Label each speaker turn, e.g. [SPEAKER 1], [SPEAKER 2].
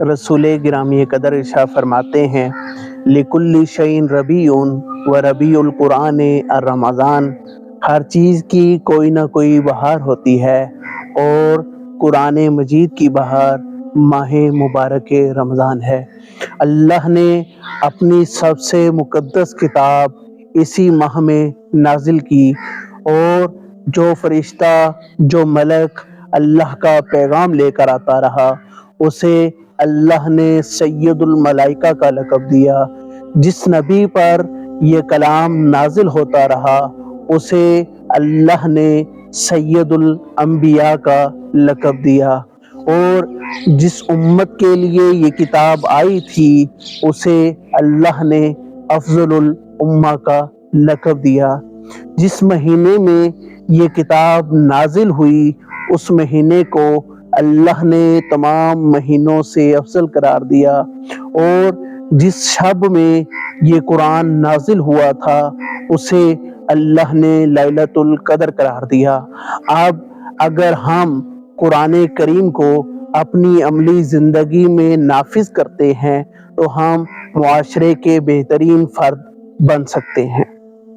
[SPEAKER 1] رسول گرامی قدر ارشاد فرماتے ہیں لِكُلِّ شَيْءٍ رَبِيعٌ وَرَبِيعُ الْقُرْآنِ الرمضان، ہر چیز کی کوئی نہ کوئی بہار ہوتی ہے اور قرآن مجید کی بہار ماہ مبارک رمضان ہے۔ اللہ نے اپنی سب سے مقدس کتاب اسی ماہ میں نازل کی، اور جو فرشتہ، جو ملک اللہ کا پیغام لے کر آتا رہا، اسے اللہ نے سید الملائکہ کا لقب دیا۔ جس نبی پر یہ کلام نازل ہوتا رہا، اسے اللہ نے سید الانبیاء کا لقب دیا، اور جس امت کے لیے یہ کتاب آئی تھی، اسے اللہ نے افضل الامہ کا لقب دیا۔ جس مہینے میں یہ کتاب نازل ہوئی، اس مہینے کو اللہ نے تمام مہینوں سے افضل قرار دیا، اور جس شب میں یہ قرآن نازل ہوا تھا، اسے اللہ نے لیلۃ القدر قرار دیا۔ اب اگر ہم قرآن کریم کو اپنی عملی زندگی میں نافذ کرتے ہیں تو ہم معاشرے کے بہترین فرد بن سکتے ہیں۔